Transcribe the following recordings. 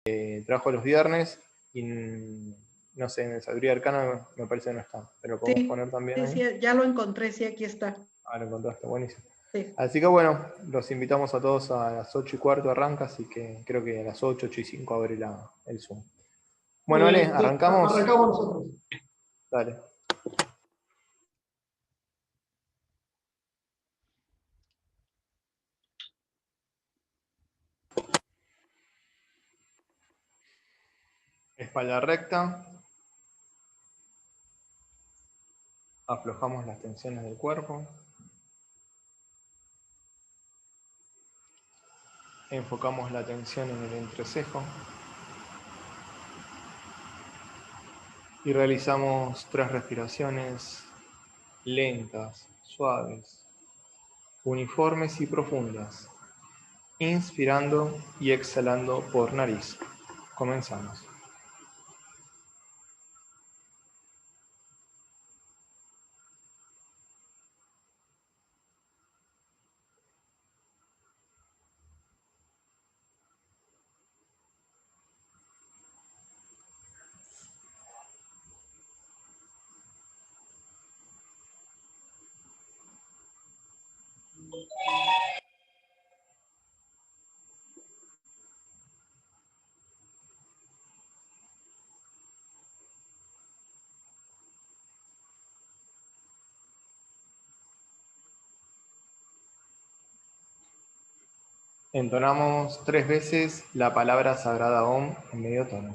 trabajo los viernes y no sé, en el Sabiduría Arcana me parece que no está, pero lo podemos Sí, poner también sí, ahí. sí, ya lo encontré, sí, aquí está. Ah, lo encontraste, buenísimo. Sí. Así que bueno, los invitamos a todos a las 8:15 arranca, así que creo que a las 8:05 abre el Zoom. Muy Bueno, Ale, bien, entonces arrancamos. arrancamos nosotros. Dale. Espalda recta. Aflojamos las tensiones del cuerpo. Enfocamos la atención en el entrecejo. Y realizamos 3 respiraciones lentas, suaves, uniformes y profundas, inspirando y exhalando por nariz. Comenzamos. Entonamos 3 veces la palabra sagrada Om en medio tono.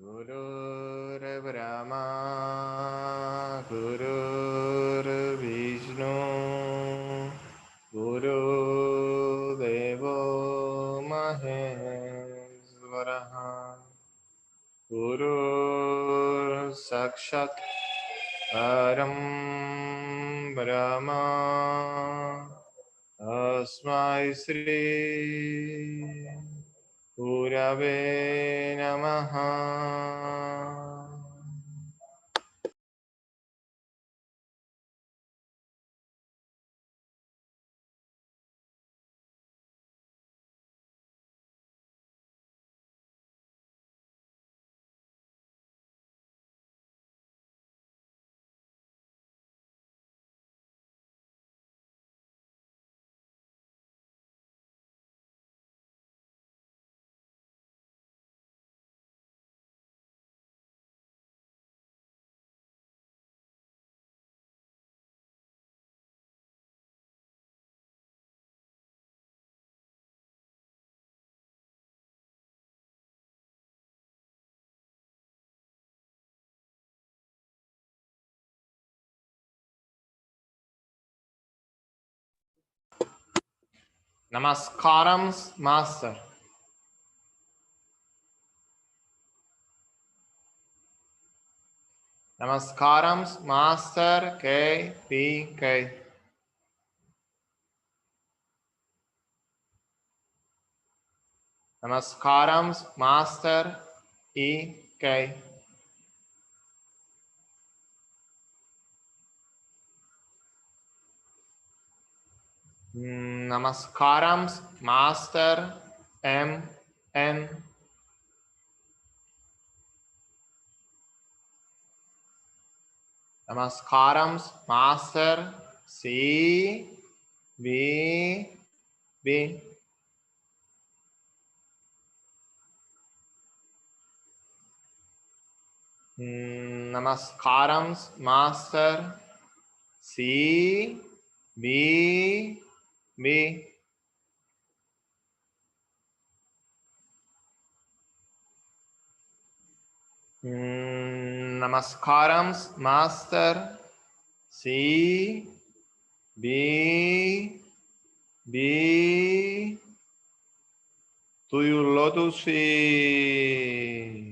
Gurur Brahma, Gurur Vishnu, Guru Devo Maheshwaraha, Guru Sakshat Param Brahma, Tasmai Sri Gurave Namaha. Namaskaram, master. Namaskaram, master. KPK. Namaskaram, master. EK. Namaskaram, master. MN. Namaskaram, master. CBB. Namaskaram, master. CBB. Namaskaram, master. CBB. To your lotus feet.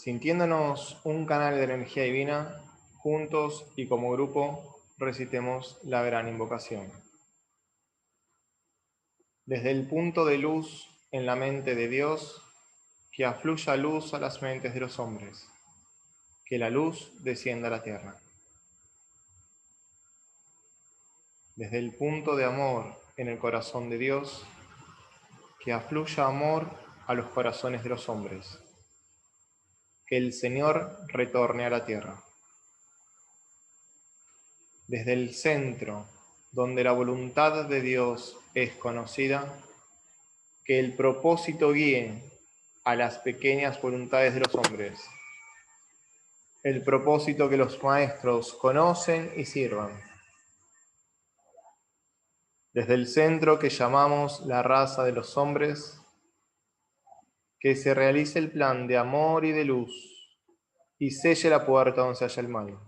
Sintiéndonos un canal de energía divina, juntos y como grupo recitemos la gran invocación. Desde el punto de luz en la mente de Dios, que afluya luz a las mentes de los hombres, que la luz descienda a la tierra. Desde el punto de amor en el corazón de Dios, que afluya amor a los corazones de los hombres, que el Señor retorne a la tierra. Desde el centro, donde la voluntad de Dios es conocida, que el propósito guíe a las pequeñas voluntades de los hombres, el propósito que los maestros conocen y sirvan. Desde el centro que llamamos la raza de los hombres, que se realice el plan de amor y de luz y selle la puerta donde se halla el mal.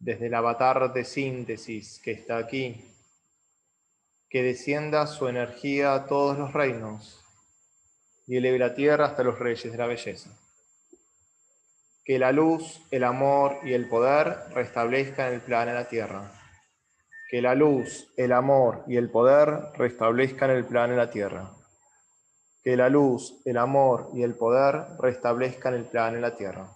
Desde el avatar de síntesis que está aquí, que descienda su energía a todos los reinos y eleve la tierra hasta los reyes de la belleza. Que la luz, el amor y el poder restablezcan el plan en la tierra. Que la luz, el amor y el poder restablezcan el plan en la tierra. Que la luz, el amor y el poder restablezcan el plan en la tierra.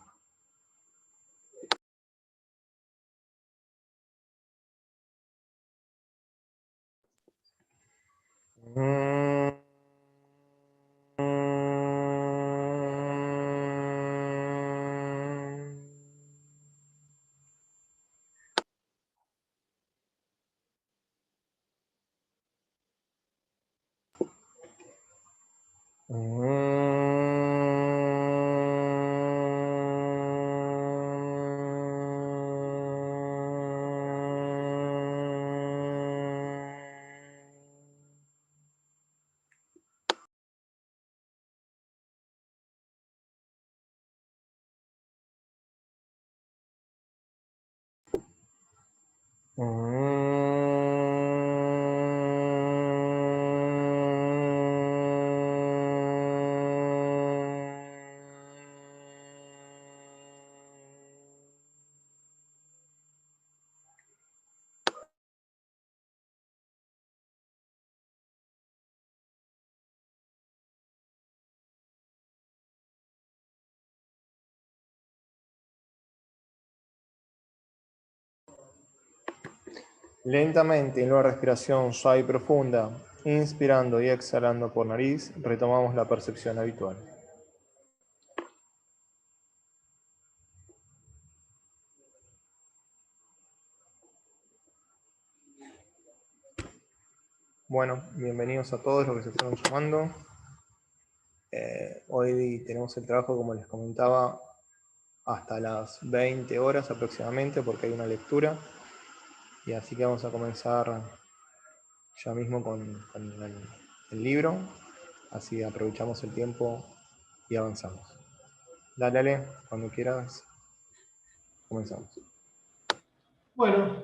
Lentamente, en una respiración suave y profunda, inspirando y exhalando por nariz, retomamos la percepción habitual. Bueno, bienvenidos a todos los que se fueron sumando. Hoy tenemos el trabajo, como les comentaba, hasta las 20 horas aproximadamente, porque hay una lectura. Y así que vamos a comenzar ya mismo con el libro. Así aprovechamos el tiempo y avanzamos. Dale, Ale, cuando quieras, comenzamos. Bueno,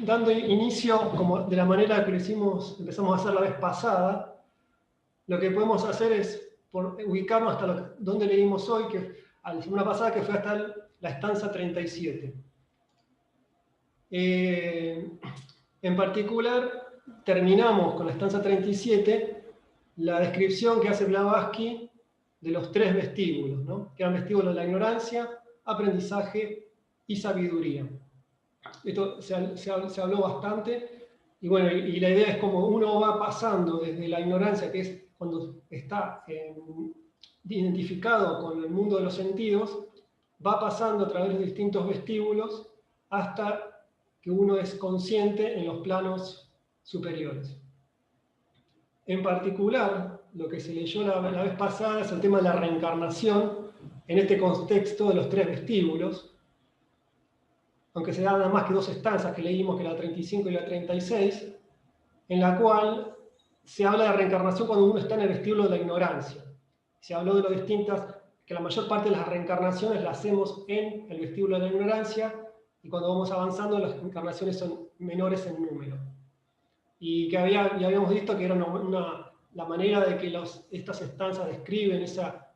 dando inicio, como de la manera que empezamos a hacer la vez pasada, lo que podemos hacer es ubicarnos hasta donde leímos hoy, que a la semana pasada, que fue hasta la estanza 37. En particular, terminamos con la estanza 37, la descripción que hace Blavatsky de los 3 vestíbulos, ¿no? Que eran vestíbulos de la ignorancia, aprendizaje y sabiduría. Esto se habló bastante, y bueno, y la idea es como uno va pasando desde la ignorancia, que es cuando está identificado con el mundo de los sentidos, va pasando a través de distintos vestíbulos hasta que uno es consciente en los planos superiores. En particular, lo que se leyó la vez pasada es el tema de la reencarnación en este contexto de los 3 vestíbulos, aunque se dan nada más que 2 estancias que leímos, que la 35 y la 36, en la cual se habla de reencarnación cuando uno está en el vestíbulo de la ignorancia. Se habló de lo distintas, que la mayor parte de las reencarnaciones las hacemos en el vestíbulo de la ignorancia, y cuando vamos avanzando las reencarnaciones son menores en número. Y que habíamos visto que era la manera de que estas estancias describen esa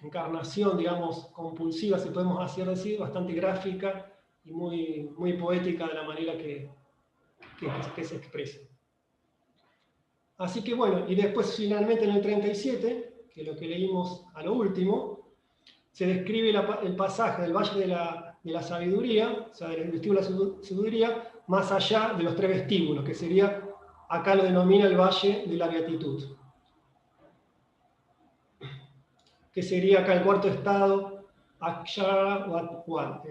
encarnación, digamos, compulsiva, si podemos así decir, bastante gráfica y muy poética de la manera que se expresa. Así que bueno, y después finalmente en el 37, que es lo que leímos a lo último, se describe el pasaje del Valle de la Sabiduría, o sea, del vestíbulo de la sabiduría, más allá de los 3 vestíbulos, que sería, acá lo denomina el Valle de la Beatitud, que sería acá el cuarto estado, Akshara Wat,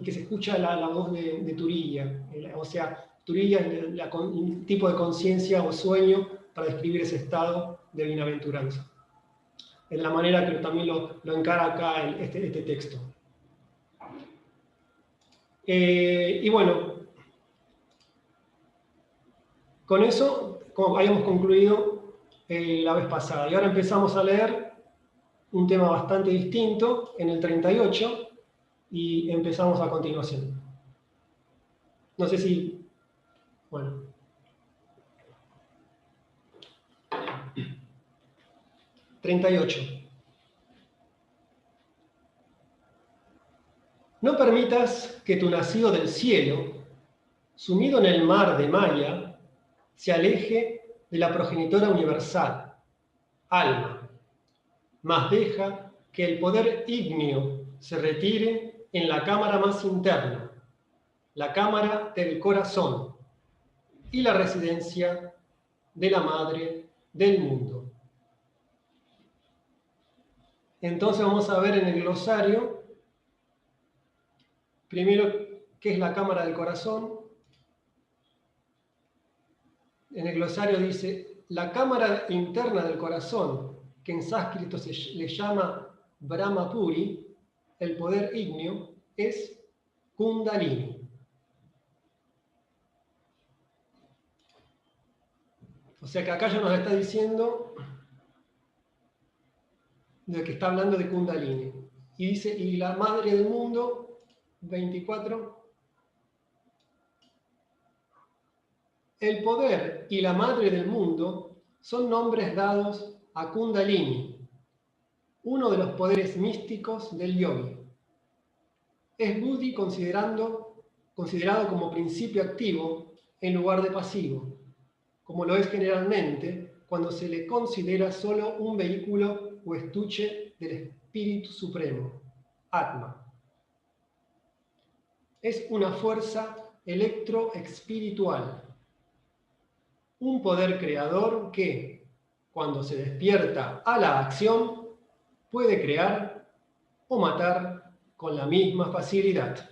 que se escucha la voz de Turiya, o sea, Turiya es el tipo de conciencia o sueño para describir ese estado de bienaventuranza. Es la manera que también lo encara acá este texto. Y bueno, con eso habíamos concluido la vez pasada. Y ahora empezamos a leer un tema bastante distinto en el 38 y empezamos a continuación. No sé si... Bueno. ...38. No permitas que tu nacido del cielo, sumido en el mar de Maya, se aleje de la progenitora universal, alma, mas deja que el poder ígneo se retire en la cámara más interna, la cámara del corazón y la residencia de la madre del mundo. Entonces vamos a ver en el glosario, primero, qué es la cámara del corazón. En el glosario dice, la cámara interna del corazón, que en sánscrito se le llama Brahmapuri, el poder ígneo, es Kundalini. O sea que acá ya nos está diciendo de que está hablando de Kundalini. Y dice, y la madre del mundo, 24, el poder y la madre del mundo son nombres dados a Kundalini, uno de los poderes místicos del yogi. Es Buddhi considerado como principio activo en lugar de pasivo, como lo es generalmente cuando se le considera solo un vehículo o estuche del Espíritu Supremo, Atma. Es una fuerza electroespiritual, un poder creador que, cuando se despierta a la acción, puede crear o matar con la misma facilidad.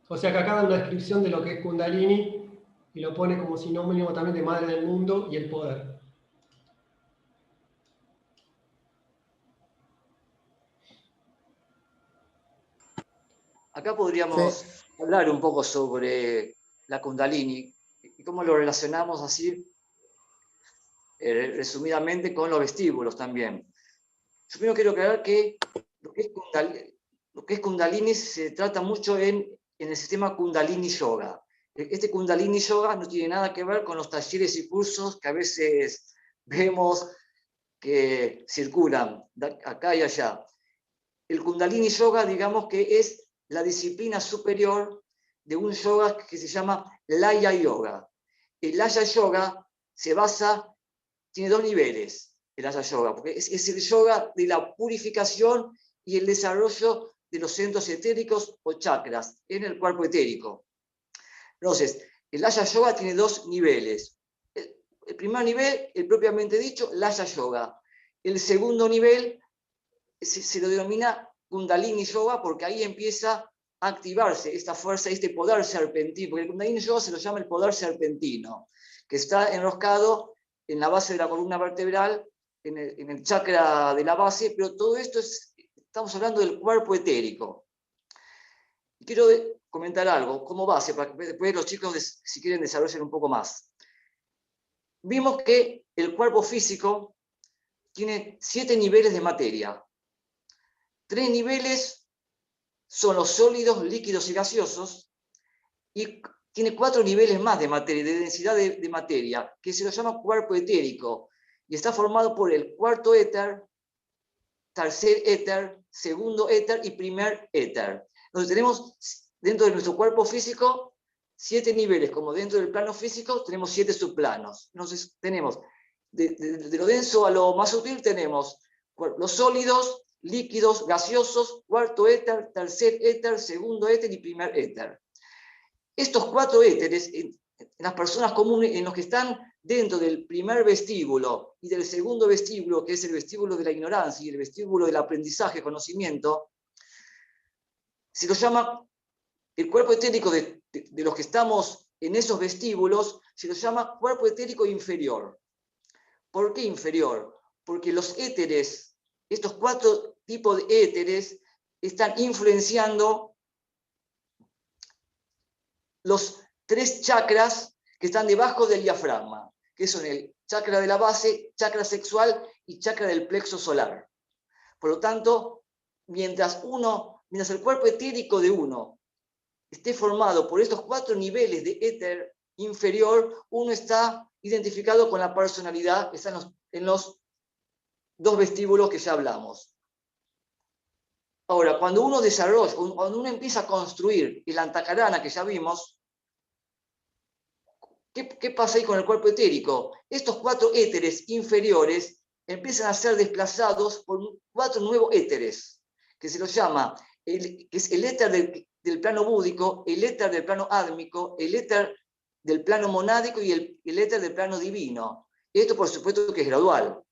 O sea que acá da una descripción de lo que es Kundalini y lo pone como sinónimo también de madre del mundo y el poder. Acá podríamos hablar un poco sobre la Kundalini y cómo lo relacionamos así, resumidamente, con los vestíbulos también. Yo primero quiero aclarar que lo que es Kundalini se trata mucho en el sistema Kundalini Yoga. Este Kundalini Yoga no tiene nada que ver con los talleres y cursos que a veces vemos que circulan acá y allá. El Kundalini Yoga, digamos que es la disciplina superior de un yoga que se llama Laya Yoga. El Laya Yoga tiene 2 niveles, el Laya Yoga, porque es el yoga de la purificación y el desarrollo de los centros etéricos o chakras en el cuerpo etérico. Entonces, el Laya Yoga tiene 2 niveles. El primer nivel, el propiamente dicho, Laya Yoga. El segundo nivel se lo denomina Kundalini Yoga porque ahí empieza a activarse esta fuerza, este poder serpentino, porque el Kundalini Yoga se lo llama el poder serpentino, que está enroscado en la base de la columna vertebral, en el chakra de la base, pero todo esto estamos hablando del cuerpo etérico. Y quiero comentar algo como base, para que después los chicos, si quieren, desarrollen un poco más. Vimos que el cuerpo físico tiene 7 niveles de materia. 3 niveles son los sólidos, líquidos y gaseosos, y tiene 4 niveles más de materia, de densidad de materia, que se lo llama cuerpo etérico, y está formado por el cuarto éter, tercer éter, segundo éter y primer éter. Entonces tenemos dentro de nuestro cuerpo físico 7 niveles, como dentro del plano físico tenemos 7 subplanos. Entonces tenemos, de lo denso a lo más sutil, tenemos los sólidos, líquidos, gaseosos, cuarto éter, tercer éter, segundo éter y primer éter. Estos 4 éteres, en las personas comunes, en los que están dentro del primer vestíbulo y del segundo vestíbulo, que es el vestíbulo de la ignorancia y el vestíbulo del aprendizaje, conocimiento, se lo llama, el cuerpo etérico de los que estamos en esos vestíbulos, se lo llama cuerpo etérico inferior. ¿Por qué inferior? Porque los éteres, estos 4 tipos de éteres, están influenciando los 3 chakras que están debajo del diafragma, que son el chakra de la base, chakra sexual y chakra del plexo solar. Por lo tanto, mientras el cuerpo etérico de uno esté formado por estos 4 niveles de éter inferior, uno está identificado con la personalidad que está en los 2 vestíbulos que ya hablamos. Ahora, cuando uno desarrolla, cuando uno empieza a construir el antakarana que ya vimos, ¿qué pasa ahí con el cuerpo etérico? Estos 4 éteres inferiores empiezan a ser desplazados por 4 nuevos éteres, que se los llama, que es el éter del plano búdico, el éter del plano ádmico, el éter del plano monádico y el éter del plano divino. Esto, por supuesto, que es gradual.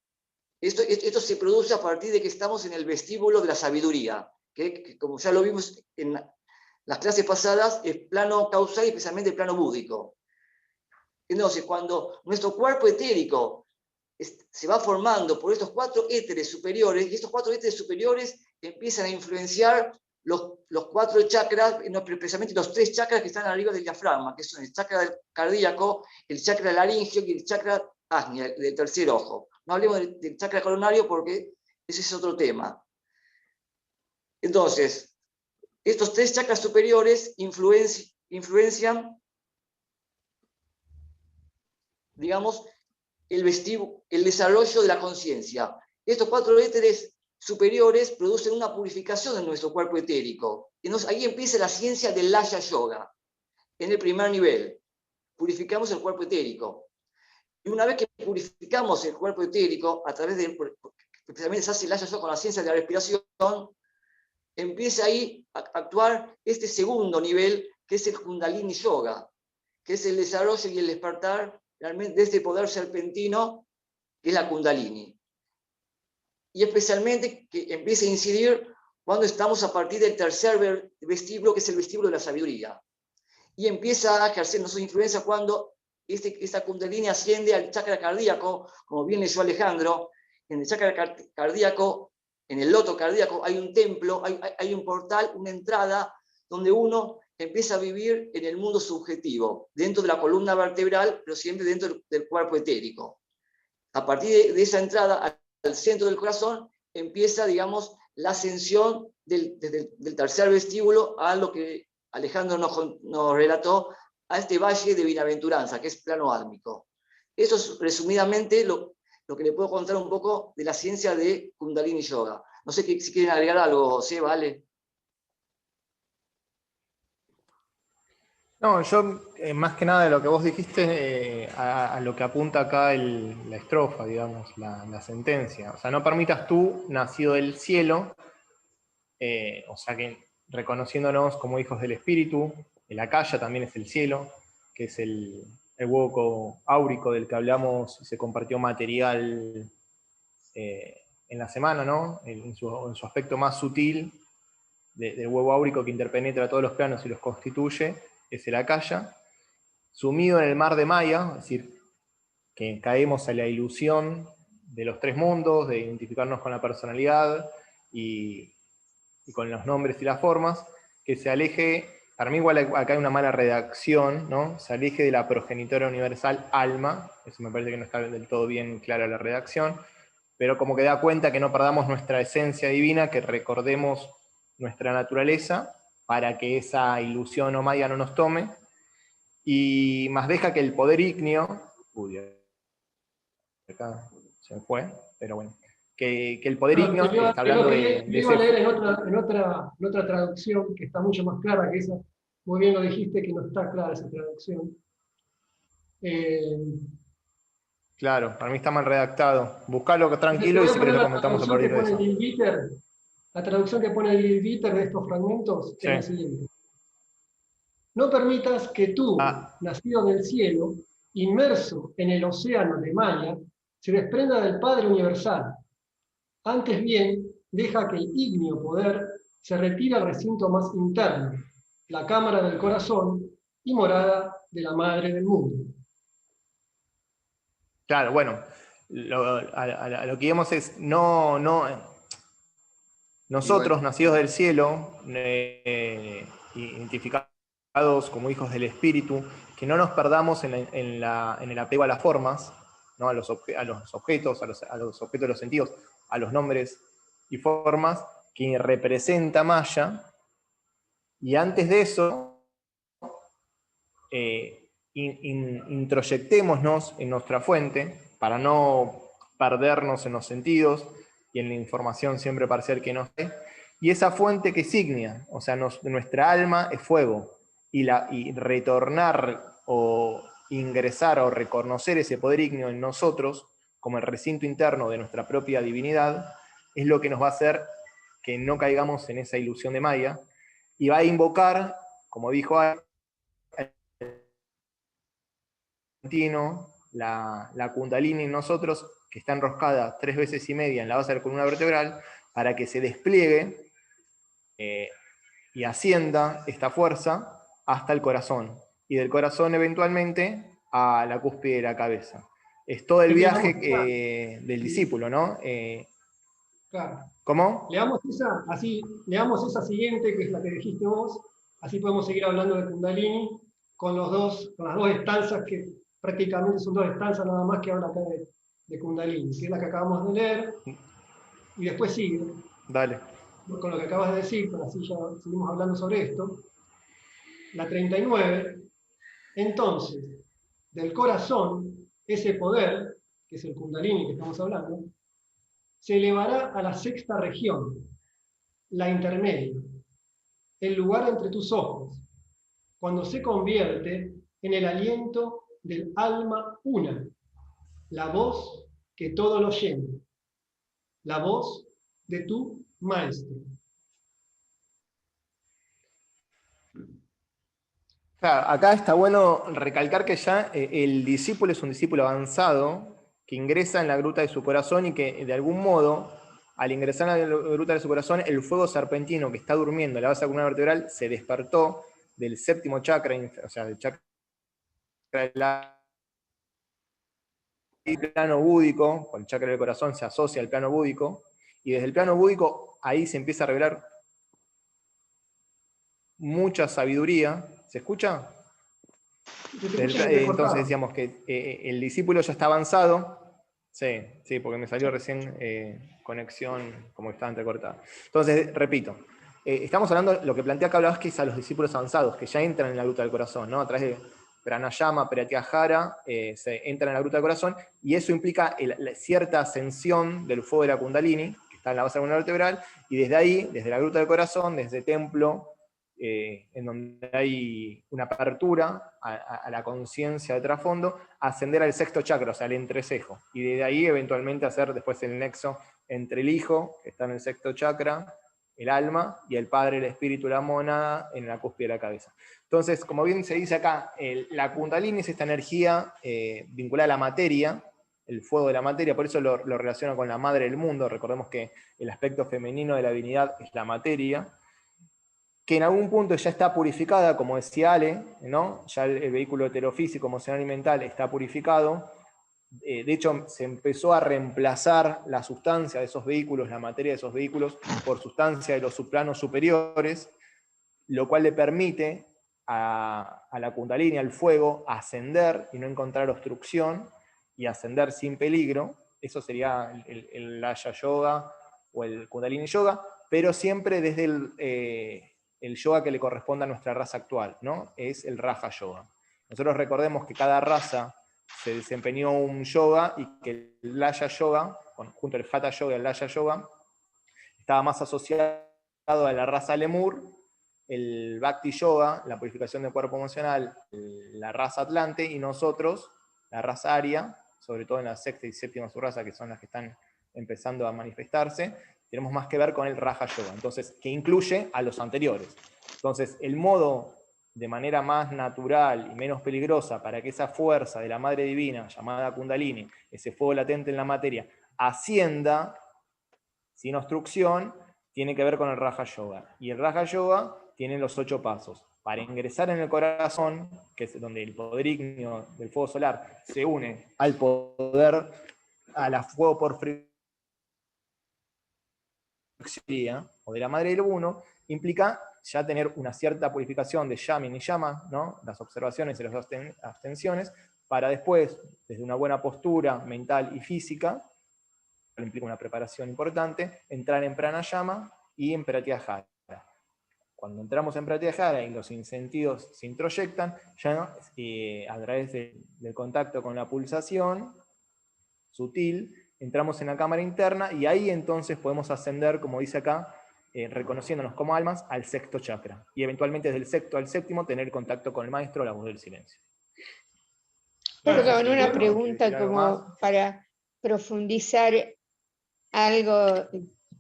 Esto se produce a partir de que estamos en el vestíbulo de la sabiduría, que como ya lo vimos en las clases pasadas, es plano causal y especialmente el plano búdico. Entonces, cuando nuestro cuerpo etérico se va formando por estos 4 éteres superiores, y estos 4 éteres superiores empiezan a influenciar los 4 chakras, especialmente los 3 chakras que están arriba del diafragma, que son el chakra cardíaco, el chakra laríngeo y el chakra agnia, del tercer ojo. No hablemos del chakra coronario porque ese es otro tema. Entonces, estos 3 chakras superiores influencian, digamos, el desarrollo de la conciencia. Estos 4 éteres superiores producen una purificación de nuestro cuerpo etérico. Entonces ahí empieza la ciencia del Laya Yoga. En el primer nivel, purificamos el cuerpo etérico. Y una vez que purificamos el cuerpo etérico, a través de, especialmente se hace el Laya Yoga con la ciencia de la respiración, empieza ahí a actuar este segundo nivel, que es el Kundalini Yoga, que es el desarrollo y el despertar realmente de este poder serpentino, que es la Kundalini. Y especialmente que empieza a incidir cuando estamos a partir del tercer vestíbulo, que es el vestíbulo de la sabiduría. Y empieza a ejercernos su influencia cuando esta Kundalini asciende al chakra cardíaco, como bien leyó Alejandro. En el chakra cardíaco, en el loto cardíaco, hay un templo, hay un portal, una entrada, donde uno empieza a vivir en el mundo subjetivo, dentro de la columna vertebral, pero siempre dentro del cuerpo etérico. A partir de esa entrada al centro del corazón, empieza, digamos, la ascensión del tercer vestíbulo a lo que Alejandro nos relató, a este valle de bienaventuranza, que es plano álmico. Eso es resumidamente lo que le puedo contar un poco de la ciencia de Kundalini Yoga. No sé si quieren agregar algo, José, ¿vale? No, yo más que nada de lo que vos dijiste, a lo que apunta acá la estrofa, digamos, la sentencia. O sea, no permitas tú, nacido del cielo, o sea que reconociéndonos como hijos del espíritu, el Akasha también es el cielo, que es el hueco áurico del que hablamos y se compartió material en la semana, ¿no? En su aspecto más sutil del huevo áurico que interpenetra todos los planos y los constituye, es el Akasha, sumido en el mar de Maya, es decir, que caemos a la ilusión de los 3 mundos, de identificarnos con la personalidad y con los nombres y las formas, que se aleje, para mí igual acá hay una mala redacción, ¿no? Se aleje de la progenitora universal alma, eso me parece que no está del todo bien clara la redacción, pero como que da cuenta que no perdamos nuestra esencia divina, que recordemos nuestra naturaleza, para que esa ilusión o maya no nos tome, y más deja que el poder ígneo, uy, acá se me fue, pero bueno, que el poder No, ígneo está hablando de te lo iba a leer ese... en otra traducción que está mucho más clara que esa. Muy bien lo dijiste que no está clara esa traducción. Eh, Claro, para mí está mal redactado. Buscalo te tranquilo y voy a si querés poner lo la comentamos a traducción que partir de pone eso. Lil Viter. La traducción que pone Lil Viter de estos fragmentos Sí. es la siguiente. No permitas que tú, Ah, nacido del cielo, inmerso en el océano de Maya, se desprenda del Padre Universal. Antes bien, deja que el ígneo poder se retire al recinto más interno, la cámara del corazón y morada de la Madre del mundo. claro, bueno, a lo que íbamos es, nosotros, nacidos del cielo, identificados como hijos del Espíritu, que no nos perdamos en el apego a las formas, ¿no? a los objetos, a los objetos de los sentidos, a los nombres y formas que representa Maya, y antes de eso, introyectémonos en nuestra fuente para no perdernos en los sentidos y en la información siempre parcial que nos dé. Y esa fuente que es ígnea, o sea, nuestra alma es fuego, y retornar o ingresar o reconocer ese poder ígneo en nosotros, como el recinto interno de nuestra propia divinidad, es lo que nos va a hacer que no caigamos en esa ilusión de Maya, y va a invocar, como dijo la Kundalini en nosotros, que está enroscada 3 veces y media en la base de la columna vertebral, para que se despliegue y ascienda esta fuerza hasta el corazón, y del corazón eventualmente a la cúspide de la cabeza. Es todo el viaje del discípulo, ¿no? Claro. ¿Cómo? Leamos esa siguiente, que es la que dijiste vos, así podemos seguir hablando de Kundalini con las dos estanzas, que prácticamente son 2 estanzas nada más que habla acá de Kundalini, que es la que acabamos de leer, y después sigue Dale. con lo que acabas de decir, pero así ya seguimos hablando sobre esto. La 39, entonces, del corazón, ese poder, que es el Kundalini que estamos hablando, se elevará a la 6ª región, la intermedia, el lugar entre tus ojos, cuando se convierte en el aliento del alma una, la voz que todo lo llena, la voz de tu maestro. Claro, acá está bueno recalcar que ya el discípulo es un discípulo avanzado que ingresa en la gruta de su corazón, y que de algún modo, al ingresar en la gruta de su corazón, el fuego serpentino que está durmiendo en la base de la columna vertebral se despertó del 7º chakra, o sea, del chakra del plano búdico. Con el chakra del corazón se asocia al plano búdico, y desde el plano búdico ahí se empieza a revelar mucha sabiduría. ¿Se escucha? Entonces decíamos que el discípulo ya está avanzado. Sí, porque me salió recién conexión como que estaba entrecortada. Entonces, repito, estamos hablando, lo que plantea acá hablabas, que es a los discípulos avanzados, que ya entran en la gruta del corazón, ¿no? A través de Pranayama, Pratyahara, se entran en la gruta del corazón, y eso implica cierta ascensión del fuego de la Kundalini, que está en la base de la columna vertebral, y desde ahí, desde la gruta del corazón, desde el templo, en donde hay una apertura a la conciencia de trasfondo, ascender al 6º chakra, o sea, al entrecejo, y desde ahí eventualmente hacer después el nexo entre el hijo, que está en el 6º chakra, el alma, y el padre, el espíritu, la mónada, en la cúspide de la cabeza. Entonces, como bien se dice acá, la Kundalini es esta energía vinculada a la materia, el fuego de la materia, por eso lo relaciona con la madre del mundo. Recordemos que el aspecto femenino de la divinidad es la materia, que en algún punto ya está purificada, como decía Ale, ¿no? Ya el vehículo heterofísico, emocional y mental está purificado. De hecho, se empezó a reemplazar la sustancia de esos vehículos, la materia de esos vehículos, por sustancia de los subplanos superiores, lo cual le permite a la Kundalini, al fuego, ascender y no encontrar obstrucción, y ascender sin peligro. Eso sería el Laya Yoga o el Kundalini Yoga, pero siempre desde el yoga que le corresponde a nuestra raza actual, ¿no? Es el Raja Yoga. Nosotros recordemos que cada raza se desempeñó un yoga y que el Laya Yoga, junto al Hatha Yoga y el Laya Yoga, estaba más asociado a la raza Lemur, el Bhakti Yoga, la purificación del cuerpo emocional, la raza Atlante, y nosotros, la raza Arya, sobre todo en la sexta y séptima subraza, que son las que están empezando a manifestarse, tenemos más que ver con el Raja Yoga, entonces, que incluye a los anteriores. Entonces, el modo de manera más natural y menos peligrosa para que esa fuerza de la Madre Divina, llamada Kundalini, ese fuego latente en la materia, ascienda sin obstrucción, tiene que ver con el Raja Yoga. Y el Raja Yoga tiene los 8 pasos. Para ingresar en el corazón, que es donde el poder ígneo del fuego solar se une al poder, a la fuego por fricción, o de la madre del uno, implica ya tener una cierta purificación de Yamin y Yama, ¿no? Las observaciones y las abstenciones, para después, desde una buena postura mental y física, implica una preparación importante, entrar en Pranayama y en Pratyahara. Cuando entramos en Pratyahara y los sentidos se introyectan, ya a través del contacto con la pulsación sutil, entramos en la cámara interna y ahí entonces podemos ascender, como dice acá, reconociéndonos como almas, al sexto chakra. Y eventualmente desde el sexto al séptimo tener contacto con el maestro, la voz del silencio. Perdón, una Bueno, pregunta ¿quieres decir algo más? como para profundizar algo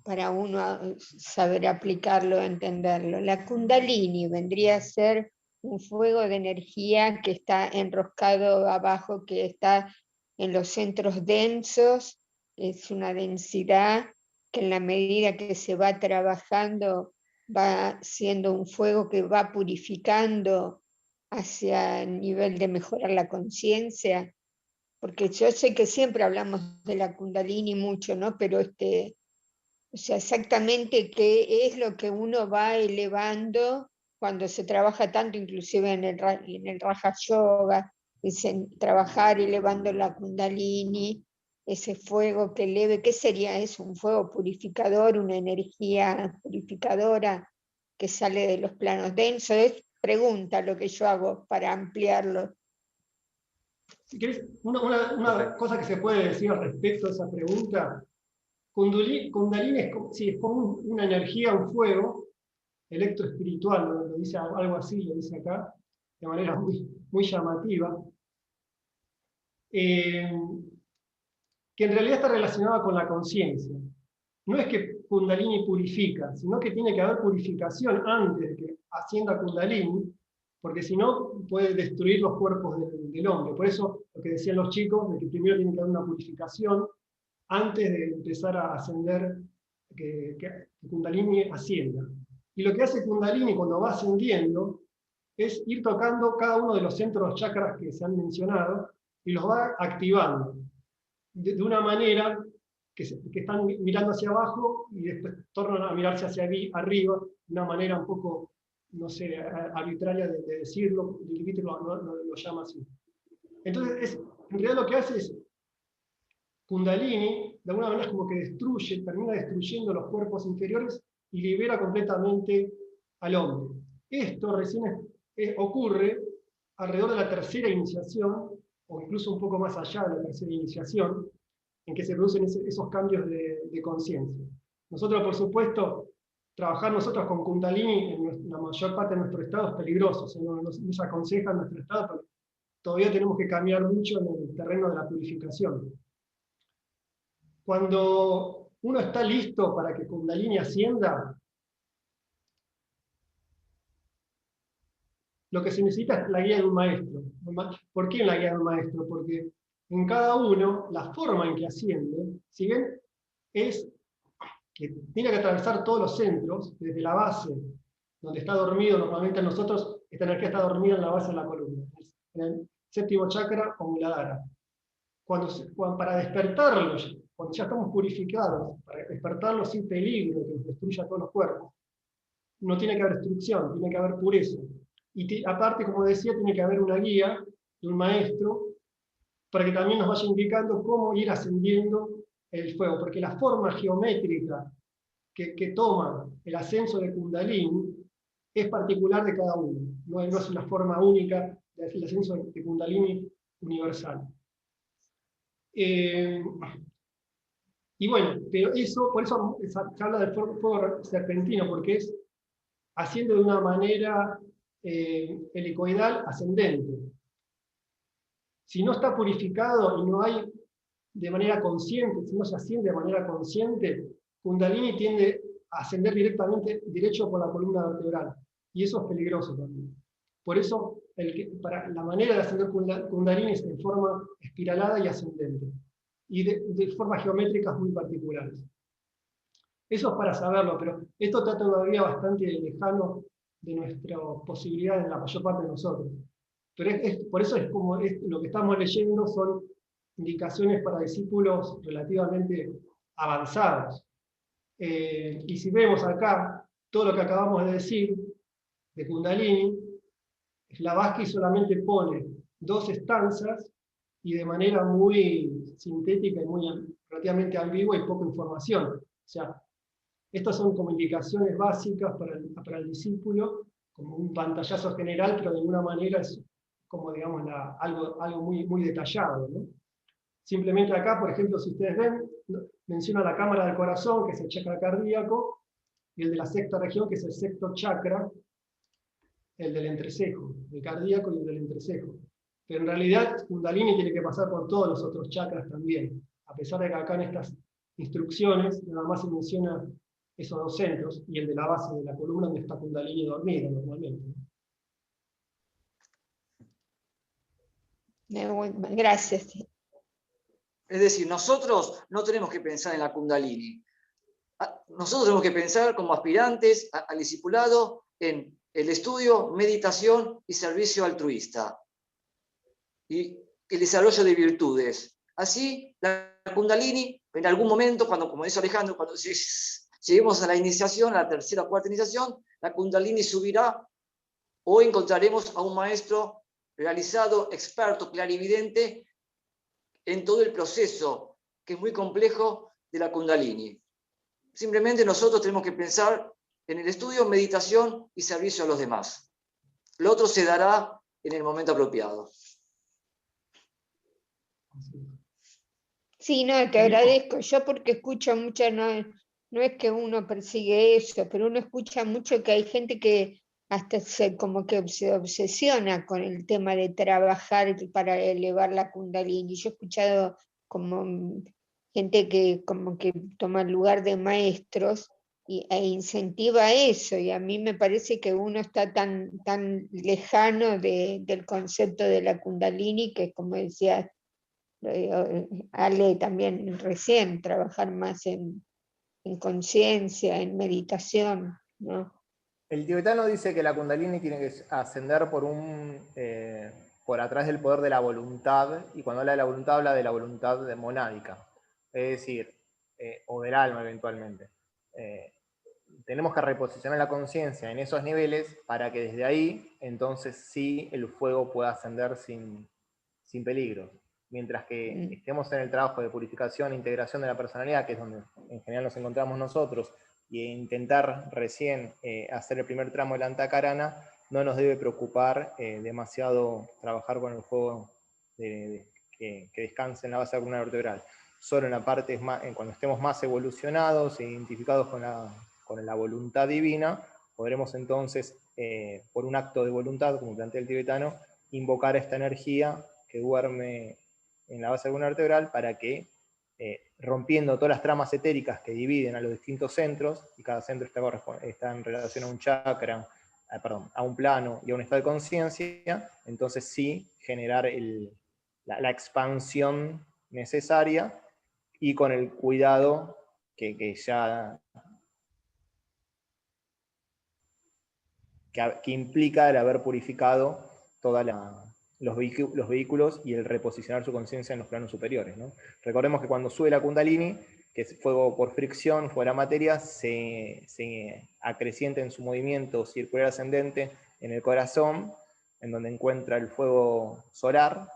para uno saber aplicarlo, entenderlo. La Kundalini vendría a ser un fuego de energía que está enroscado abajo, que está en los centros densos, es una densidad que en la medida que se va trabajando va siendo un fuego que va purificando hacia el nivel de mejorar la conciencia, porque yo sé que siempre hablamos de la Kundalini mucho, ¿no? Pero o sea, exactamente qué es lo que uno va elevando cuando se trabaja tanto, inclusive en el Raja Yoga, trabajar elevando la Kundalini, ese fuego que eleve, ¿qué sería eso? Un fuego purificador, una energía purificadora que sale de los planos densos. Es pregunta lo que yo hago para ampliarlo. Si querés, una cosa que se puede decir al respecto a esa pregunta, Kundalini es como una energía, un fuego electroespiritual, lo dice algo así, lo dice acá, de manera muy llamativa, que en realidad está relacionada con la conciencia. No es que Kundalini purifica, sino que tiene que haber purificación antes de que ascienda Kundalini, porque si no puede destruir los cuerpos del hombre. Por eso lo que decían los chicos, de que primero tiene que haber una purificación antes de empezar a ascender, que Kundalini ascienda. Y lo que hace Kundalini cuando va ascendiendo es ir tocando cada uno de los centros chakras que se han mencionado y los va activando de una manera que están mirando hacia abajo y después tornan a mirarse hacia arriba, de una manera un poco, no sé, arbitraria de decirlo, Lilith lo llama así. Entonces, en realidad lo que hace es Kundalini, de alguna manera es como que termina destruyendo los cuerpos inferiores y libera completamente al hombre. Esto recién ocurre alrededor de la tercera iniciación, o incluso un poco más allá de la tercera iniciación, en que se producen esos cambios de conciencia. Nosotros, por supuesto, trabajar nosotros con Kundalini en la mayor parte de nuestro estado es peligroso, o sea, no nos aconseja nuestro estado, pero todavía tenemos que cambiar mucho en el terreno de la purificación. Cuando uno está listo para que Kundalini ascienda, lo que se necesita es la guía de un maestro. ¿Por qué la guía de un maestro? Porque en cada uno, la forma en que asciende, si bien es que tiene que atravesar todos los centros, desde la base, donde está dormido, normalmente nosotros, esta energía está dormida en la base de la columna, en el séptimo chakra o Muladhara. Para despertarlos, cuando ya estamos purificados, para despertarlos sin peligro, que nos destruya todos los cuerpos, no tiene que haber destrucción, tiene que haber pureza. Y aparte, como decía, tiene que haber una guía de un maestro para que también nos vaya indicando cómo ir ascendiendo el fuego, porque la forma geométrica que toma el ascenso de Kundalini es particular de cada uno, no es una forma única del ascenso de Kundalini universal. Y bueno, pero eso, por eso se habla del fuego serpentino, porque es haciendo de una manera helicoidal ascendente. Si no está purificado y no hay de manera consciente, si no se asciende de manera consciente, Kundalini tiende a ascender directamente, derecho por la columna vertebral. Y eso es peligroso también. Por eso, la manera de ascender Kundalini es en forma espiralada y ascendente. Y de formas geométricas muy particulares. Eso es para saberlo, pero esto está todavía bastante lejano de nuestras posibilidades en la mayor parte de nosotros. Pero por eso es como lo que estamos leyendo son indicaciones para discípulos relativamente avanzados. Y si vemos acá todo lo que acabamos de decir de Kundalini, Blavatsky solamente pone 2 estanzas y de manera muy sintética y muy relativamente ambigua y poca información. O sea, estas son como indicaciones básicas para el discípulo, como un pantallazo general, pero de alguna manera es como, digamos, algo muy, muy detallado, ¿no? Simplemente acá, por ejemplo, si ustedes ven, menciona la cámara del corazón, que es el chakra cardíaco, y el de la sexta región, que es el sexto chakra, el del entrecejo, el cardíaco y el del entrecejo. Pero en realidad, Kundalini tiene que pasar por todos los otros chakras también, a pesar de que acá en estas instrucciones nada más se menciona esos 2 centros, y el de la base de la columna donde está Kundalini dormido normalmente. Gracias. Es decir, nosotros no tenemos que pensar en la Kundalini. Nosotros tenemos que pensar como aspirantes al discipulado en el estudio, meditación y servicio altruista. Y el desarrollo de virtudes. Así, la Kundalini, en algún momento, como dice Alejandro, cuando lleguemos a la iniciación, a la tercera o cuarta iniciación, la Kundalini subirá o encontraremos a un maestro realizado, experto, clarividente en todo el proceso, que es muy complejo, de la Kundalini. Simplemente nosotros tenemos que pensar en el estudio, meditación y servicio a los demás. Lo otro se dará en el momento apropiado. Sí, no, te agradezco. Yo porque escucho mucho, no es que uno persigue eso, pero uno escucha mucho que hay gente que hasta como que se obsesiona con el tema de trabajar para elevar la Kundalini. Yo he escuchado como gente que como que toma el lugar de maestros e incentiva eso, y a mí me parece que uno está tan lejano del concepto de la Kundalini que, como decía Ale también recién, trabajar más en conciencia, en meditación, ¿no? El tibetano dice que la Kundalini tiene que ascender por atrás del poder de la voluntad, y cuando habla de la voluntad, habla de la voluntad monádica, es decir, o del alma eventualmente. Tenemos que reposicionar la conciencia en esos niveles para que desde ahí, entonces sí, el fuego pueda ascender sin peligro. Mientras que estemos en el trabajo de purificación e integración de la personalidad, que es donde en general nos encontramos nosotros, e intentar recién hacer el primer tramo de la Antakarana, no nos debe preocupar demasiado trabajar con el fuego que descanse en la base de la columna vertebral. Solo en la parte, cuando estemos más evolucionados e identificados con la voluntad divina, podremos entonces, por un acto de voluntad, como plantea el tibetano, invocar esta energía que duerme en la base de la columna vertebral para que, rompiendo todas las tramas etéricas que dividen a los distintos centros, y cada centro está en relación a un chakra, a un plano y a un estado de conciencia, entonces sí generar la expansión necesaria, y con el cuidado que implica el haber purificado todos los vehículos y el reposicionar su conciencia en los planos superiores, ¿no? Recordemos que cuando sube la Kundalini, que es fuego por fricción, fuera materia, se acrecienta en su movimiento circular ascendente en el corazón, en donde encuentra el fuego solar,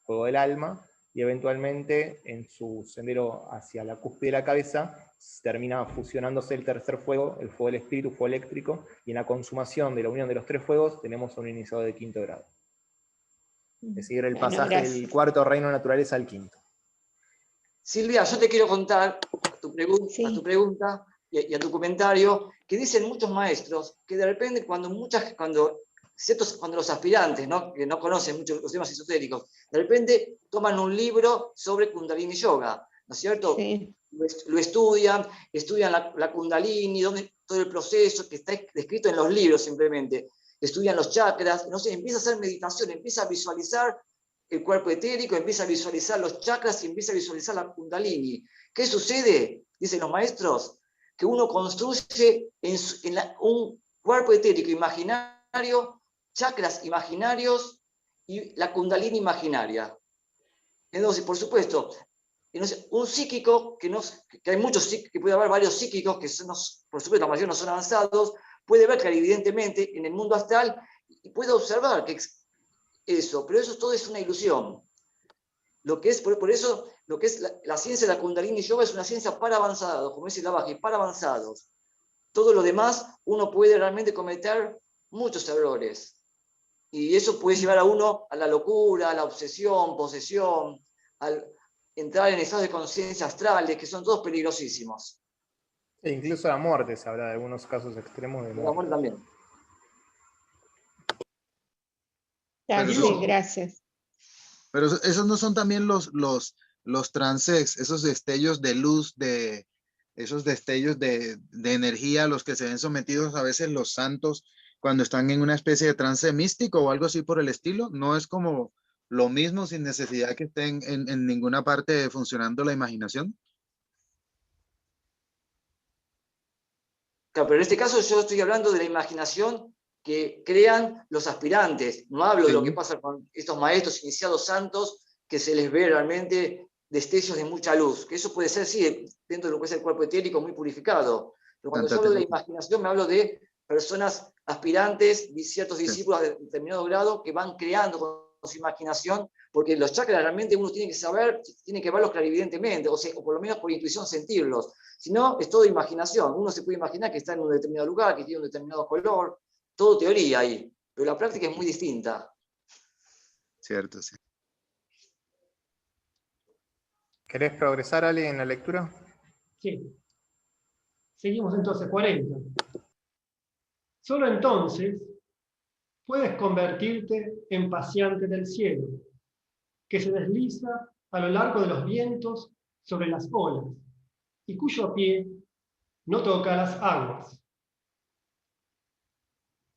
fuego del alma, y eventualmente en su sendero hacia la cúspide de la cabeza termina fusionándose el tercer fuego, el fuego del espíritu, fuego eléctrico, y en la consumación de la unión de los 3 fuegos tenemos un iniciado de 5º grado. Es decir, el Bueno, pasaje del gracias. cuarto reino de naturaleza al quinto. Silvia, yo te quiero contar a tu Sí. pregunta y a tu comentario, que dicen muchos maestros que de repente cuando los aspirantes, ¿no?, que no conocen mucho los temas esotéricos, de repente toman un libro sobre Kundalini Yoga, ¿no es cierto? Sí. Lo estudian la Kundalini, todo el proceso que está descrito en los libros simplemente, estudian los chakras, no sé, empieza a hacer meditación, empieza a visualizar el cuerpo etérico, empieza a visualizar los chakras y empieza a visualizar la Kundalini. ¿Qué sucede? Dicen los maestros, que uno construye un cuerpo etérico imaginario, chakras imaginarios y la Kundalini imaginaria. Entonces, por supuesto, un psíquico, que hay muchos, que puede haber varios psíquicos, que por supuesto la mayoría no son avanzados, puede ver evidentemente en el mundo astral y puede observar que eso, pero eso todo es una ilusión. Por eso, lo que es la ciencia de la Kundalini Yoga es una ciencia para avanzados, como dice Lavaji, para avanzados. Todo lo demás, uno puede realmente cometer muchos errores. Y eso puede llevar a uno a la locura, a la obsesión, posesión, al entrar en estados de conciencia astrales, que son todos peligrosísimos. E incluso la muerte, se habla de algunos casos extremos de El muerte. amor también. Sí, gracias. Pero esos no son también los trances, esos destellos de luz, esos destellos de energía a los que se ven sometidos a veces los santos cuando están en una especie de trance místico o algo así por el estilo. No es como lo mismo sin necesidad que estén en ninguna parte funcionando la imaginación. Claro, pero en este caso yo estoy hablando de la imaginación que crean los aspirantes. No hablo de lo que pasa con estos maestros iniciados santos, que se les ve realmente destellos de mucha luz. Que eso puede ser, sí, dentro de lo que es el cuerpo etérico, muy purificado. Pero cuando yo hablo de la imaginación, me hablo de personas aspirantes, ciertos discípulos de determinado grado, que van creando con su imaginación, porque los chakras realmente uno tiene que saber, tiene que verlos clarividentemente, o por lo menos por intuición sentirlos. Si no, es todo imaginación. Uno se puede imaginar que está en un determinado lugar, que tiene un determinado color, todo teoría ahí, pero la práctica es muy distinta. Cierto, sí. ¿Querés progresar, Ale, en la lectura? Sí. Seguimos entonces, 40. Solo entonces puedes convertirte en paseante del cielo, que se desliza a lo largo de los vientos sobre las olas, y cuyo pie no toca las aguas.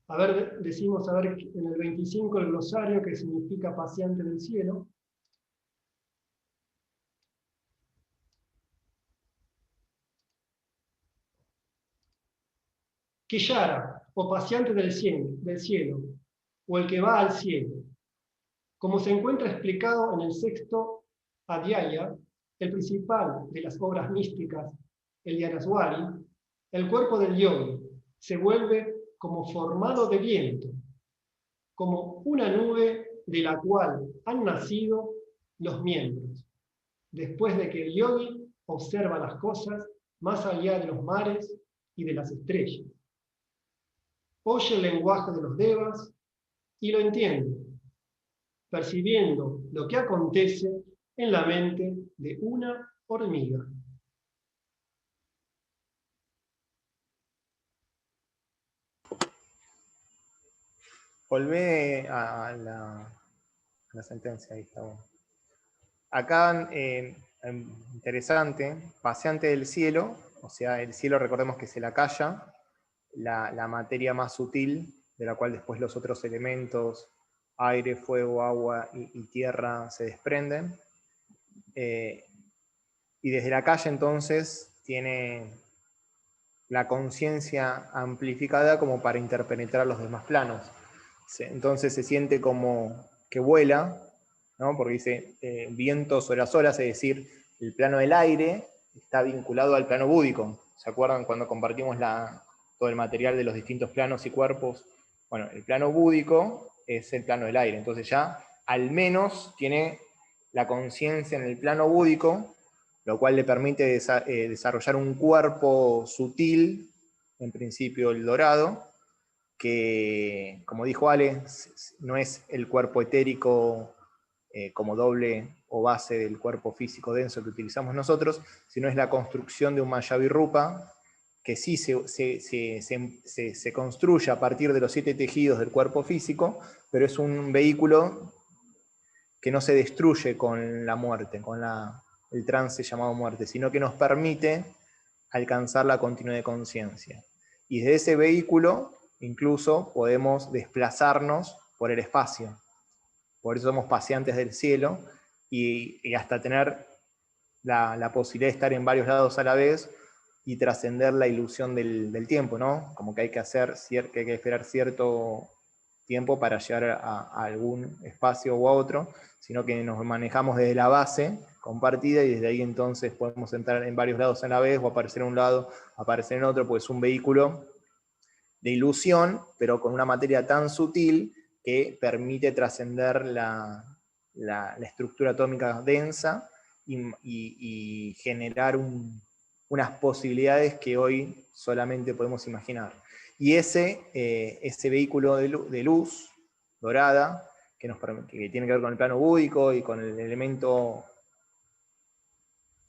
A ver, decimos en el 25 el glosario que significa paseante del cielo. Kishara, o paseante del cielo, o el que va al cielo. Como se encuentra explicado en el sexto Adhyaya, el principal de las obras místicas, el Yanaswari, el cuerpo del yogi se vuelve como formado de viento, como una nube de la cual han nacido los miembros, después de que el yogi observa las cosas más allá de los mares y de las estrellas. Oye el lenguaje de los devas y lo entiende, percibiendo lo que acontece en la mente de una hormiga. Volvé a la sentencia, ahí está bueno. Acá, interesante, paseante del cielo, o sea, el cielo recordemos que es el akasha, la materia más sutil, de la cual después los otros elementos, aire, fuego, agua y tierra, se desprenden. Y desde la calle entonces tiene la conciencia amplificada como para interpenetrar los demás planos. Entonces se siente como que vuela, ¿no? Porque dice viento sobre las olas, es decir, el plano del aire está vinculado al plano búdico. ¿Se acuerdan cuando compartimos todo el material de los distintos planos y cuerpos? Bueno, el plano búdico es el plano del aire, entonces ya al menos tiene la conciencia en el plano búdico, lo cual le permite desarrollar un cuerpo sutil, en principio el dorado, que, como dijo Ale, no es el cuerpo etérico como doble o base del cuerpo físico denso que utilizamos nosotros, sino es la construcción de un Mayavirupa, que sí se construye a partir de los 7 tejidos del cuerpo físico, pero es un vehículo que no se destruye con la muerte, con el trance llamado muerte, sino que nos permite alcanzar la continuidad de conciencia. Y desde ese vehículo incluso podemos desplazarnos por el espacio. Por eso somos paseantes del cielo y hasta tener la posibilidad de estar en varios lados a la vez y trascender la ilusión del tiempo, ¿no? Como que hay que esperar cierto tiempo para llegar a algún espacio u a otro, sino que nos manejamos desde la base compartida y desde ahí entonces podemos entrar en varios lados a la vez o aparecer en un lado, aparecer en otro, pues es un vehículo de ilusión, pero con una materia tan sutil que permite trascender la estructura atómica densa y generar unas posibilidades que hoy solamente podemos imaginar. Y ese vehículo de luz dorada, que tiene que ver con el plano búdico y con el elemento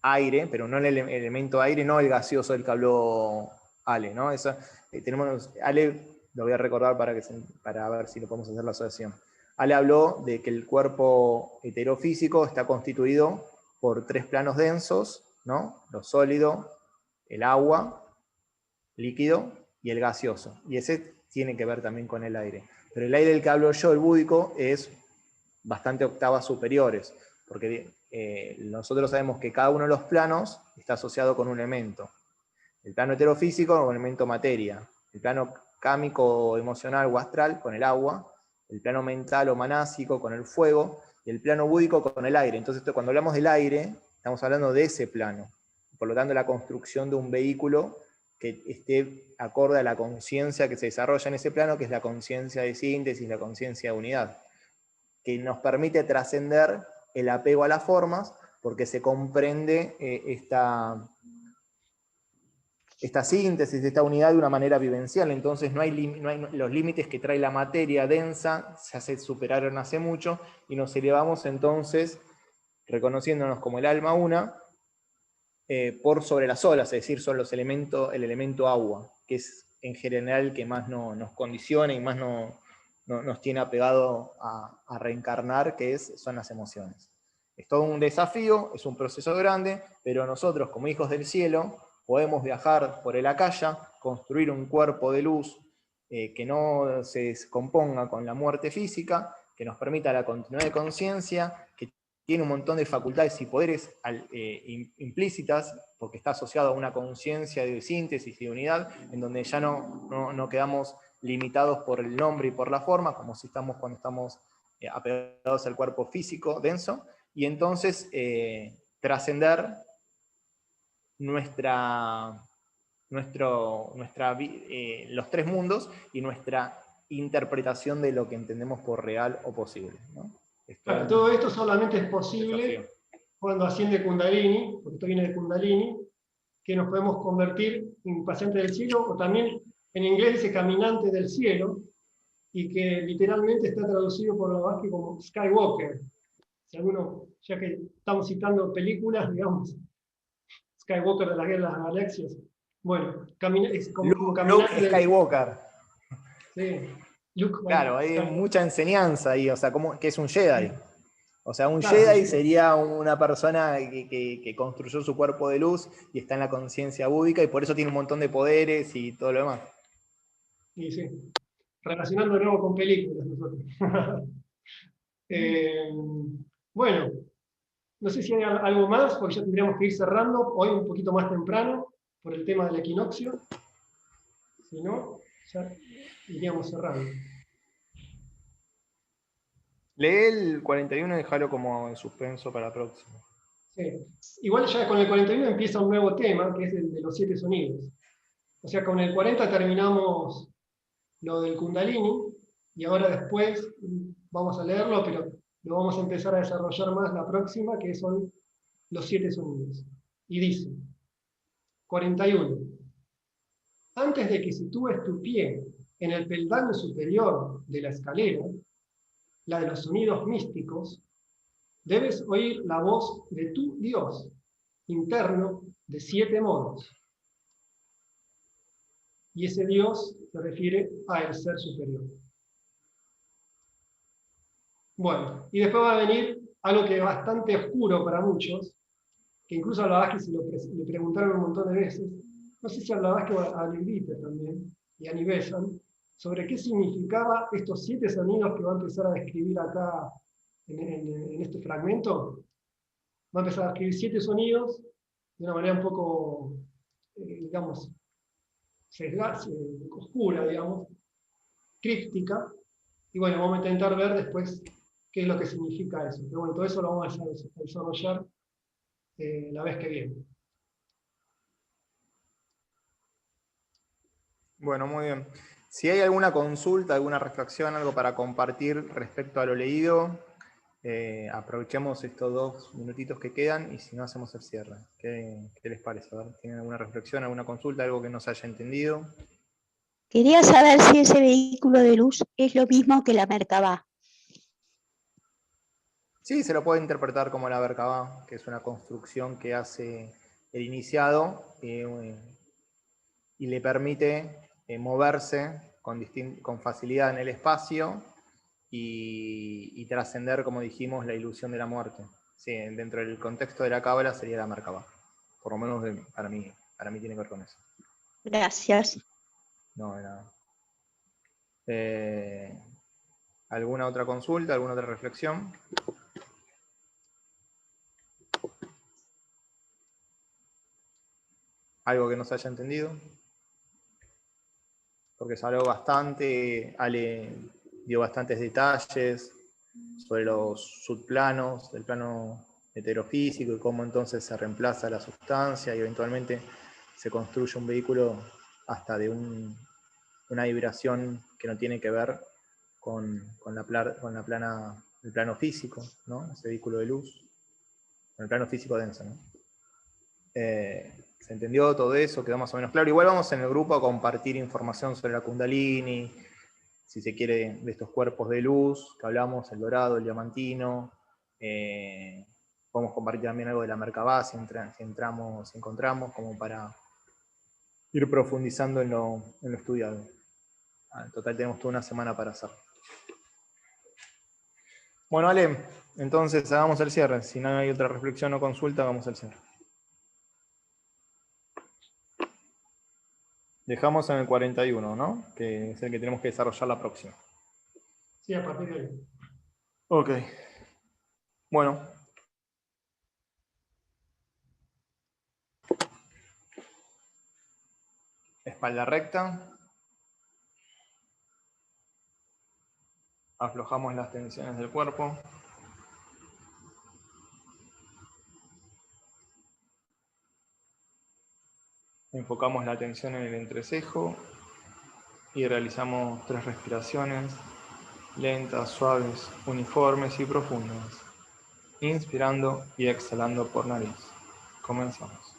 aire, pero no el elemento aire, no el gaseoso del que habló Ale, ¿no? Ale, lo voy a recordar para ver si lo podemos hacer la asociación. Ale habló de que el cuerpo heterofísico está constituido por 3 planos densos, ¿no? Lo sólido, el agua, líquido y el gaseoso. Y ese tiene que ver también con el aire. Pero el aire del que hablo yo, el búdico, es bastante octavas superiores, porque nosotros sabemos que cada uno de los planos está asociado con un elemento. El plano heterofísico con el elemento materia, el plano cámico, emocional o astral con el agua, el plano mental o manásico con el fuego, y el plano búdico con el aire. Entonces, cuando hablamos del aire, estamos hablando de ese plano. Por lo tanto, la construcción de un vehículo que esté acorde a la conciencia que se desarrolla en ese plano, que es la conciencia de síntesis, la conciencia de unidad, que nos permite trascender el apego a las formas, porque se comprende esta síntesis, esta unidad de una manera vivencial. Entonces no hay los límites que trae la materia densa, se superaron hace mucho, y nos elevamos entonces, reconociéndonos como el alma una, por sobre las olas, es decir, son el elemento agua, que es en general el que más nos condiciona y más nos tiene apegado a reencarnar, son las emociones. Es todo un desafío, es un proceso grande, pero nosotros como hijos del cielo podemos viajar por el Akaya, construir un cuerpo de luz que no se descomponga con la muerte física, que nos permita la continuidad de conciencia, que tiene un montón de facultades y poderes implícitas, porque está asociado a una conciencia de síntesis y de unidad, en donde ya no quedamos limitados por el nombre y por la forma, como si estamos cuando estamos apegados al cuerpo físico denso, y entonces trascender los 3 mundos y nuestra interpretación de lo que entendemos por real o posible, ¿no? Claro, todo esto solamente es posible desafío. cuando asciende Kundalini, porque esto viene de Kundalini, que nos podemos convertir en pacientes del cielo, o también en inglés dice caminante del cielo, y que literalmente está traducido por Blavatsky como Skywalker. Si alguno, ya que estamos citando películas, digamos, Skywalker de la Guerra de las Galaxias. Bueno, es como caminante Luke Skywalker. Sí. Luke, Claro, hay mucha enseñanza ahí, o sea, que es un Jedi. O sea, un Claro, Jedi sí. sería una persona que construyó su cuerpo de luz y está en la conciencia búdica y por eso tiene un montón de poderes y todo lo demás. Y sí, relacionando de nuevo con películas nosotros. Bueno, no sé si hay algo más, porque ya tendríamos que ir cerrando, hoy un poquito más temprano, por el tema del equinoccio. Si no, ya iríamos cerrando. Lee el 41 y déjalo como en suspenso para la próxima. Sí. Igual ya con el 41 empieza un nuevo tema, que es el de los 7 sonidos. O sea, con el 40 terminamos lo del Kundalini, y ahora después vamos a leerlo, pero lo vamos a empezar a desarrollar más la próxima, que son los 7 sonidos. Y dice, 41. Antes de que sitúes tu pie en el peldaño superior de la escalera, la de los sonidos místicos, Debes oír la voz de tu Dios interno de 7 modos. Y ese Dios se refiere al ser superior. Bueno, y después va a venir algo que es bastante oscuro para muchos, que incluso a Blavatsky le preguntaron un montón de veces, no sé si a Blavatsky o a Negrita también, y a Nivesan, sobre qué significaba estos 7 sonidos que va a empezar a describir acá en este fragmento. Va a empezar a escribir 7 sonidos de una manera un poco, digamos, oscura, digamos, críptica, y bueno, vamos a intentar ver después qué es lo que significa eso. Pero bueno, todo eso lo vamos a desarrollar la vez que viene. Bueno, muy bien. Si hay alguna consulta, alguna reflexión, algo para compartir respecto a lo leído, aprovechemos estos 2 minutitos que quedan y si no hacemos el cierre. ¿Qué les parece? A ver, ¿tienen alguna reflexión, alguna consulta, algo que no se haya entendido? Quería saber si ese vehículo de luz es lo mismo que la Merkabah. Sí, se lo puede interpretar como la Merkabah, que es una construcción que hace el iniciado y le permite moverse con facilidad en el espacio y trascender, como dijimos, la ilusión de la muerte. Sí, dentro del contexto de la cábala sería la Merkabah. Por lo menos para mí tiene que ver con eso. Gracias. No, de nada. ¿Alguna otra consulta, alguna otra reflexión? ¿Algo que no se haya entendido? Porque se habló bastante, Ale dio bastantes detalles sobre los subplanos del plano heterofísico y cómo entonces se reemplaza la sustancia y eventualmente se construye un vehículo hasta de una vibración que no tiene que ver con el plano físico, ¿no? Ese vehículo de luz, con el plano físico denso, ¿no? Se entendió todo eso, quedó más o menos claro. Igual vamos en el grupo a compartir información sobre la Kundalini, si se quiere, de estos cuerpos de luz que hablamos, el dorado, el diamantino. Podemos compartir también algo de la Merkabah si encontramos, como para ir profundizando en lo estudiado. En total tenemos toda una semana para hacer. Bueno, Ale, entonces hagamos el cierre. Si no hay otra reflexión o consulta, hagamos el cierre. Dejamos en el 41, ¿no? Que es el que tenemos que desarrollar la próxima. Sí, a partir de ahí. Ok. Bueno. Espalda recta. Aflojamos las tensiones del cuerpo. Enfocamos la atención en el entrecejo y realizamos 3 respiraciones lentas, suaves, uniformes y profundas, inspirando y exhalando por nariz. Comenzamos.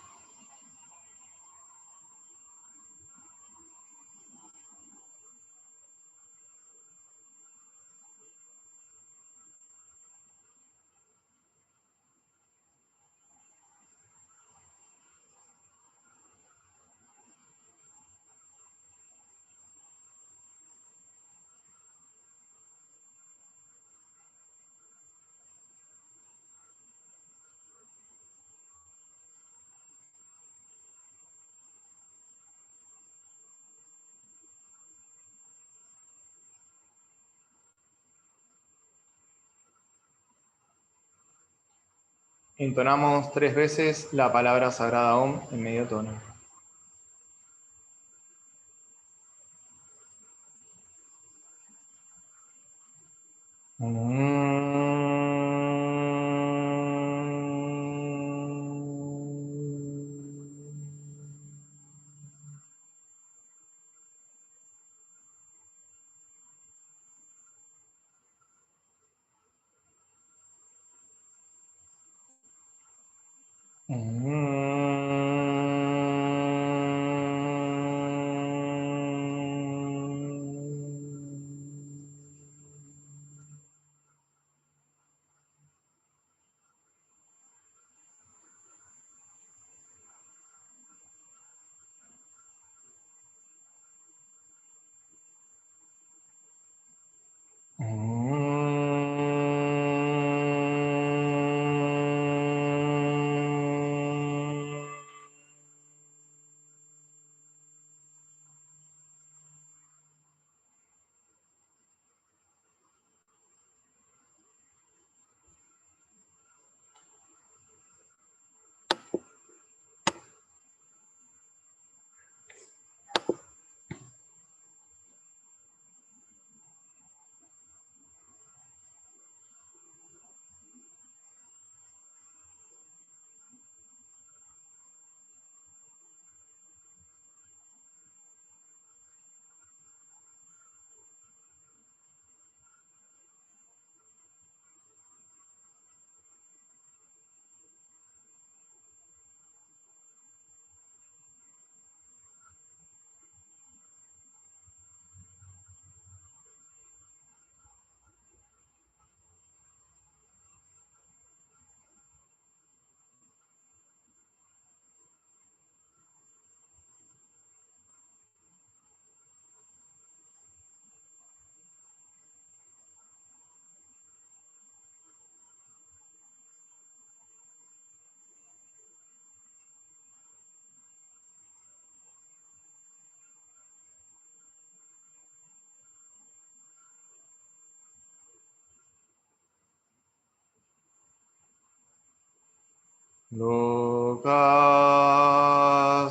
Entonamos 3 veces la palabra sagrada Om en medio tono. Loka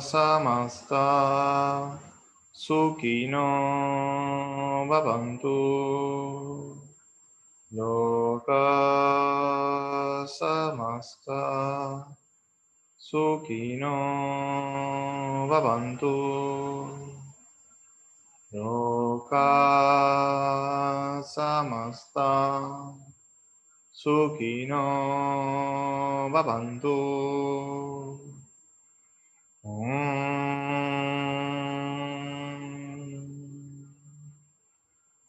samasta Sukhino bhavantu. Loka samasta Sukhino bhavantu. Loka samasta Sukhino bhavantu.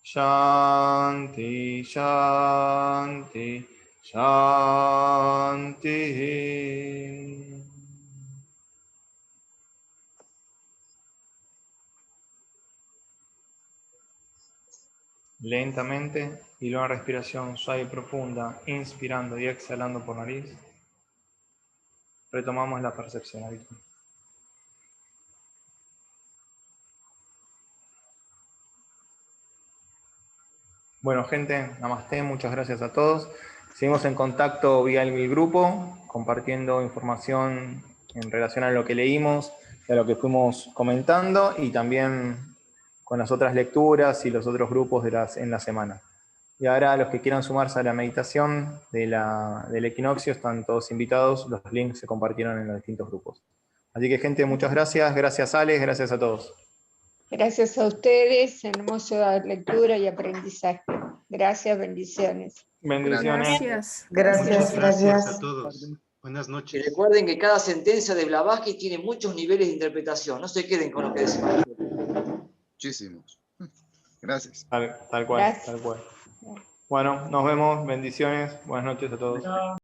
Shanti, Shanti, Shanti. Lentamente y luego una respiración suave y profunda, inspirando y exhalando por nariz, retomamos la percepción habitual. Bueno, gente, namaste, muchas gracias a todos. Seguimos en contacto vía el grupo, compartiendo información en relación a lo que leímos, a lo que fuimos comentando y también con las otras lecturas y los otros grupos en la semana. Y ahora los que quieran sumarse a la meditación del equinoccio están todos invitados, los links se compartieron en los distintos grupos. Así que gente, muchas gracias, gracias Alex, gracias a todos. Gracias a ustedes, hermosa lectura y aprendizaje. Gracias, bendiciones. Bendiciones. Gracias. Gracias, Gracias. gracias a todos. Buenas Y noches. recuerden que cada sentencia de Blavatsky tiene muchos niveles de interpretación. No se queden con lo que decimos. Muchísimos. Gracias. Tal cual, Gracias. tal cual. Bueno, nos vemos, bendiciones, buenas noches a todos.